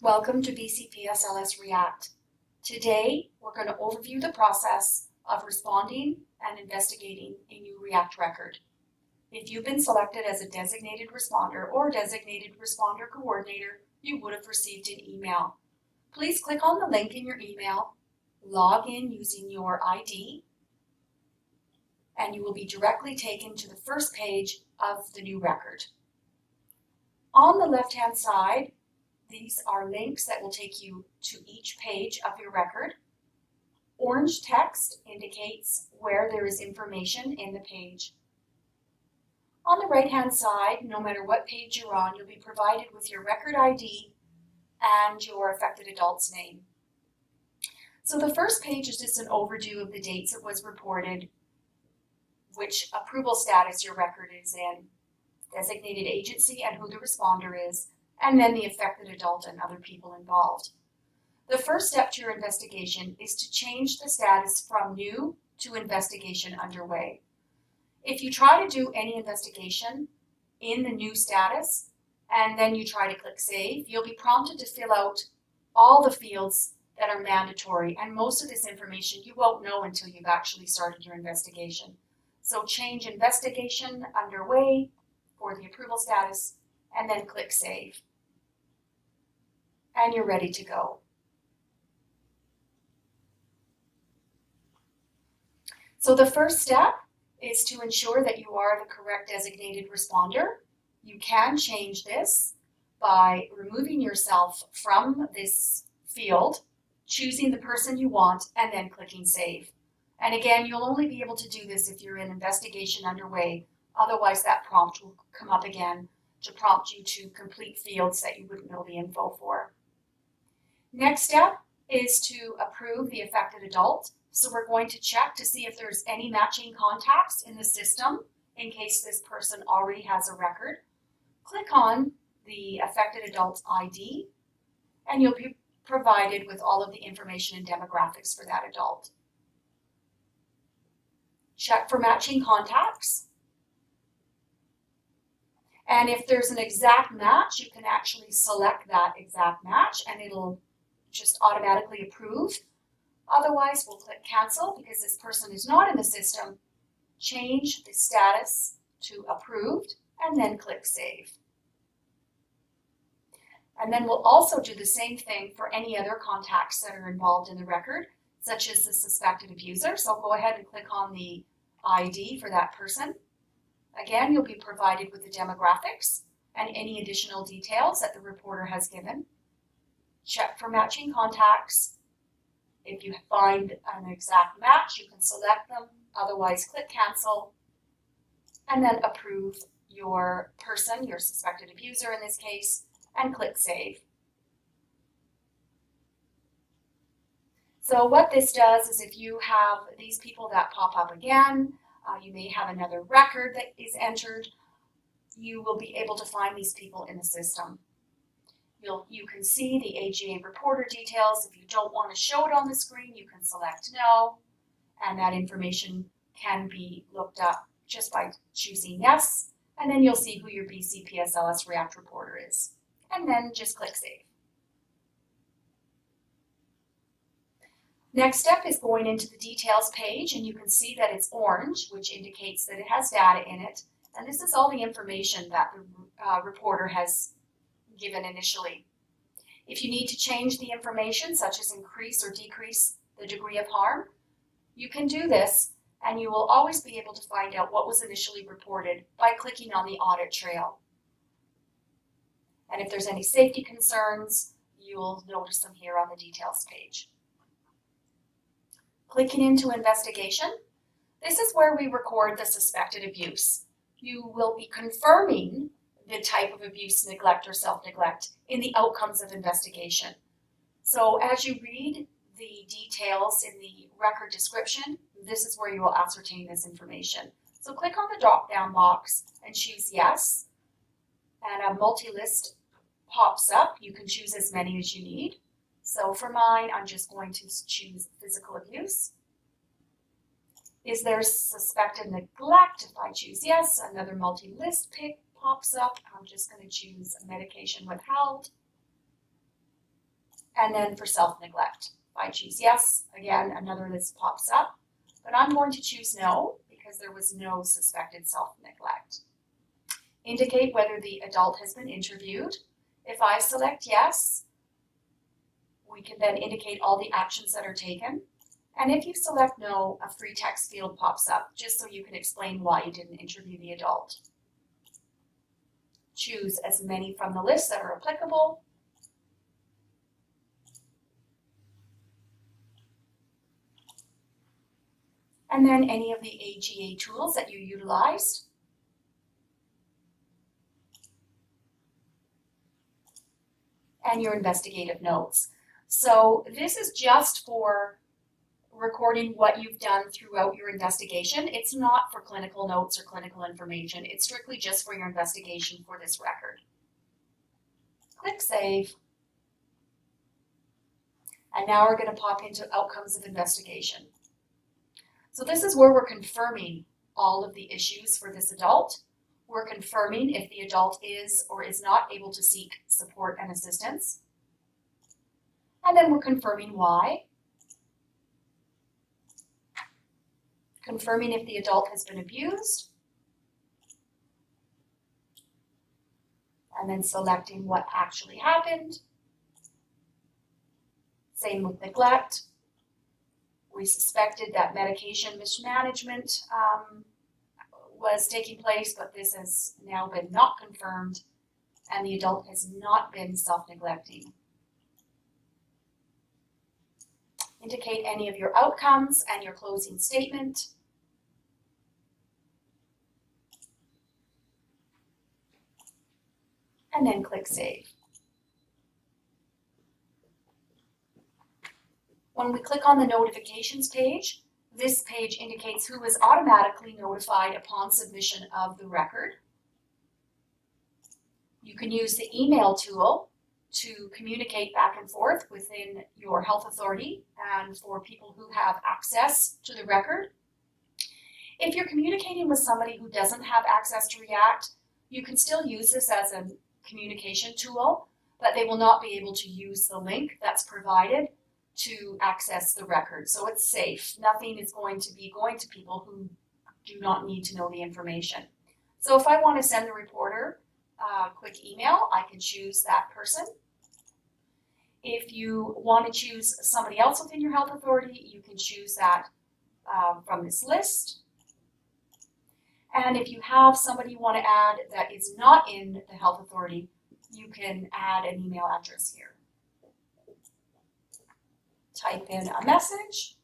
Welcome to BCPSLS React. Today, we're going to overview the process of responding and investigating a new React record. If you've been selected as a designated responder or designated responder coordinator, you would have received an email. Please click on the link in your email, log in using your ID, and you will be directly taken to the first page of the new record. On the left-hand side, these are links that will take you to each page of your record. Orange text indicates where there is information in the page. On the right-hand side, no matter what page you're on, you'll be provided with your record ID and your affected adult's name. So the first page is just an overview of the dates it was reported, which approval status your record is in, designated agency and who the responder is, and then the affected adult and other people involved. The first step to your investigation is to change the status from new to investigation underway. If you try to do any investigation in the new status and then you try to click save, you'll be prompted to fill out all the fields that are mandatory, and most of this information you won't know until you've actually started your investigation. So change investigation underway for the approval status and then click save. And you're ready to go. So the first step is to ensure that you are the correct designated responder. You can change this by removing yourself from this field, choosing the person you want, and then clicking save. And again, you'll only be able to do this if you're in investigation underway. Otherwise, that prompt will come up again to prompt you to complete fields that you wouldn't know the info for. Next step is to approve the affected adult. So we're going to check to see if there's any matching contacts in the system in case this person already has a record. Click on the affected adult's ID and you'll be provided with all of the information and demographics for that adult. Check for matching contacts. And if there's an exact match, you can actually select that exact match and it'll just automatically approve. Otherwise, we'll click cancel because this person is not in the system. Change the status to approved and then click save. And then we'll also do the same thing for any other contacts that are involved in the record, such as the suspected abuser. So go ahead and click on the ID for that person. Again, you'll be provided with the demographics and any additional details that the reporter has given. Check for matching contacts. If you find an exact match, you can select them. Otherwise, click cancel and then approve your person, your suspected abuser in this case, and click save. So what this does is if you have these people that pop up again, you may have another record that is entered, you will be able to find these people in the system. You can see the AGA reporter details. If you don't want to show it on the screen, you can select no, and that information can be looked up just by choosing yes, and then you'll see who your BCPSLS React reporter is, and then just click save. Next step is going into the details page, and you can see that it's orange, which indicates that it has data in it, and this is all the information that the reporter has given initially. If you need to change the information, such as increase or decrease the degree of harm, you can do this, and you will always be able to find out what was initially reported by clicking on the audit trail. And if there's any safety concerns, you'll notice them here on the details page. Clicking into investigation, this is where we record the suspected abuse. You will be confirming the type of abuse, neglect, or self-neglect in the outcomes of investigation. So as you read the details in the record description, this is where you will ascertain this information. So click on the drop-down box and choose yes, and a multi-list pops up. You can choose as many as you need. So for mine, I'm just going to choose physical abuse. Is there suspected neglect? If I choose yes, another multi-list pick pops up. I'm just going to choose medication withheld. And then for self-neglect, if I choose yes, again, another list pops up, but I'm going to choose no because there was no suspected self-neglect. Indicate whether the adult has been interviewed. If I select yes, we can then indicate all the actions that are taken. And if you select no, a free text field pops up just so you can explain why you didn't interview the adult. Choose as many from the list that are applicable. And then any of the AGA tools that you utilized. And your investigative notes. So this is just for recording what you've done throughout your investigation. It's not for clinical notes or clinical information. It's strictly just for your investigation for this record. Click Save. And now we're going to pop into Outcomes of Investigation. So this is where we're confirming all of the issues for this adult. We're confirming if the adult is or is not able to seek support and assistance. And then we're confirming why. Confirming if the adult has been abused. And then selecting what actually happened. Same with neglect. We suspected that medication mismanagement was taking place, but this has now been not confirmed, and the adult has not been self-neglecting. Indicate any of your outcomes and your closing statement. And then click Save. When we click on the notifications page, this page indicates who is automatically notified upon submission of the record. You can use the email tool to communicate back and forth within your health authority and for people who have access to the record. If you're communicating with somebody who doesn't have access to React, you can still use this as a communication tool, but they will not be able to use the link that's provided to access the record. So it's safe. Nothing is going to be going to people who do not need to know the information. So if I want to send the reporter a quick email, I can choose that person. If you want to choose somebody else within your health authority, you can choose that from this list. And if you have somebody you want to add that is not in the health authority, you can add an email address here. Type in a message.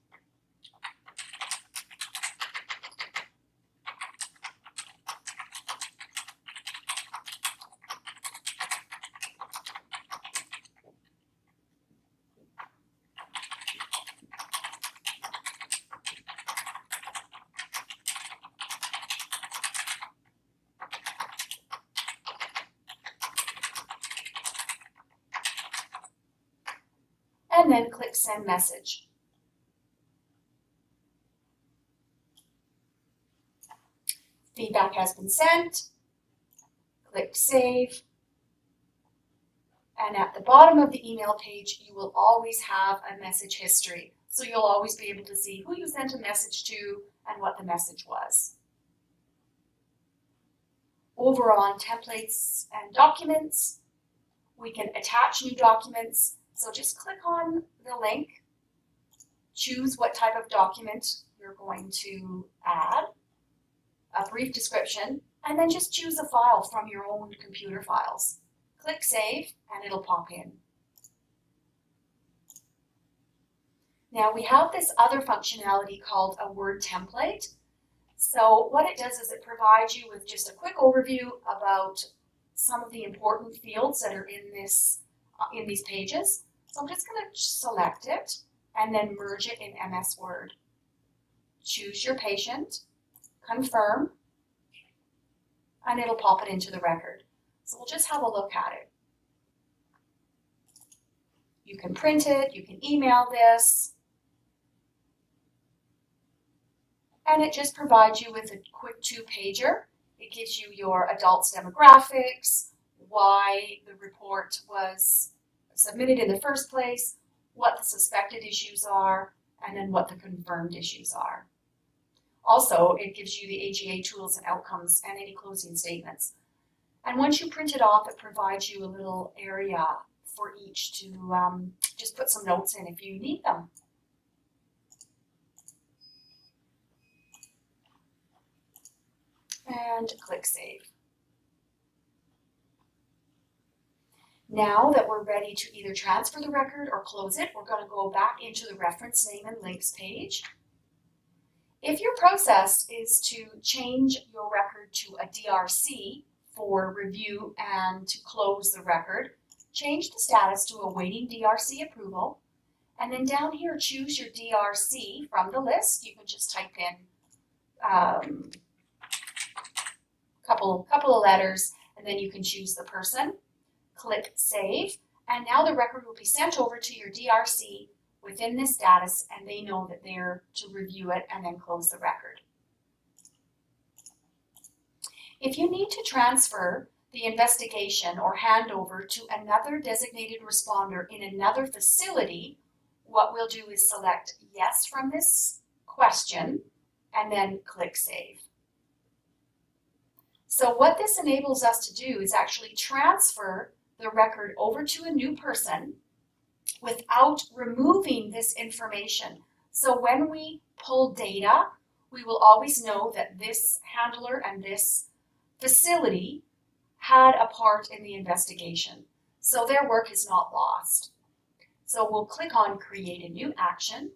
And then click Send Message. Feedback has been sent. Click Save. And at the bottom of the email page, you will always have a message history. So you'll always be able to see who you sent a message to and what the message was. Over on Templates and Documents, we can attach new documents. So just click on the link, choose what type of document you're going to add, a brief description, and then just choose a file from your own computer files. Click Save, and it'll pop in. Now we have this other functionality called a Word template. So what it does is it provides you with just a quick overview about some of the important fields that are in these pages. So I'm just going to select it and then merge it in MS Word. Choose your patient, confirm, and it'll pop it into the record. So we'll just have a look at it. You can print it, you can email this, and it just provides you with a quick two-pager. It gives you your adult's demographics, why the report was submitted in the first place, what the suspected issues are, and then what the confirmed issues are. Also, it gives you the AGA tools and outcomes and any closing statements. And once you print it off, it provides you a little area for each to just put some notes in if you need them. And click Save. Now that we're ready to either transfer the record or close it, we're going to go back into the reference name and links page. If your process is to change your record to a DRC for review and to close the record, change the status to awaiting DRC approval, and then down here choose your DRC from the list. You can just type in couple of letters, and then you can choose the person. Click Save, and now the record will be sent over to your DRC within this status, and they know that they're to review it and then close the record. If you need to transfer the investigation or handover to another designated responder in another facility, what we'll do is select Yes from this question and then click Save. So what this enables us to do is actually transfer the record over to a new person without removing this information. So when we pull data, we will always know that this handler and this facility had a part in the investigation. So their work is not lost. So we'll click on Create a New Action.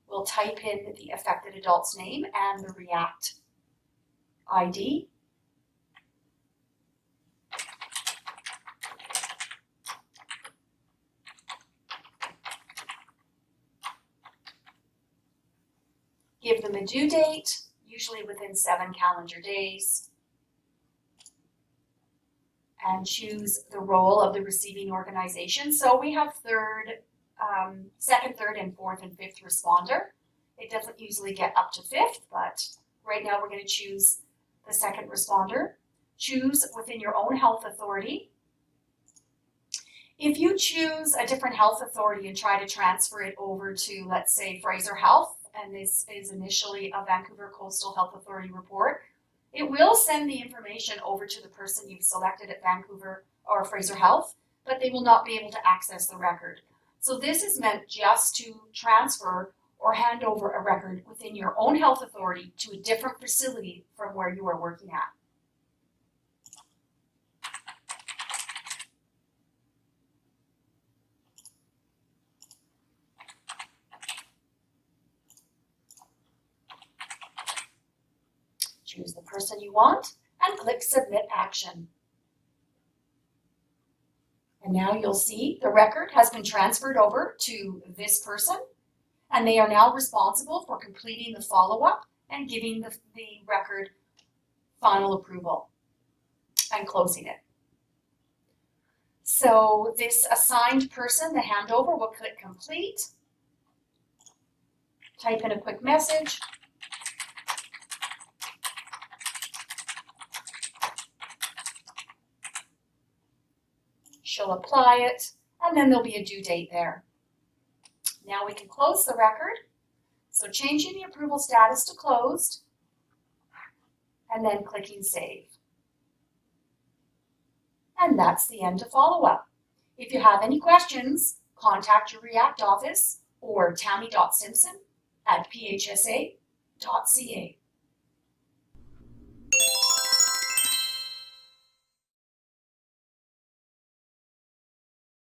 We'll type in the affected adult's name and the REACT ID. Give them a due date, usually within 7 calendar days, and choose the role of the receiving organization. So we have second, third, and fourth and fifth responder. It doesn't usually get up to fifth, but right now we're going to choose the second responder. Choose within your own health authority. If you choose a different health authority and try to transfer it over to, let's say, Fraser Health, and this is initially a Vancouver Coastal Health Authority report, it will send the information over to the person you've selected at Vancouver or Fraser Health, but they will not be able to access the record. So this is meant just to transfer or hand over a record within your own health authority to a different facility from where you are working at. Choose the person you want and click Submit Action. And now you'll see the record has been transferred over to this person, and they are now responsible for completing the follow-up and giving the record final approval and closing it. So this assigned person, the handover, will click Complete, type in a quick message, she'll apply it, and then there'll be a due date there. Now we can close the record. So changing the approval status to closed, and then clicking Save. And that's the end of follow-up. If you have any questions, contact your REACT office or tammy.simpson@phsa.ca.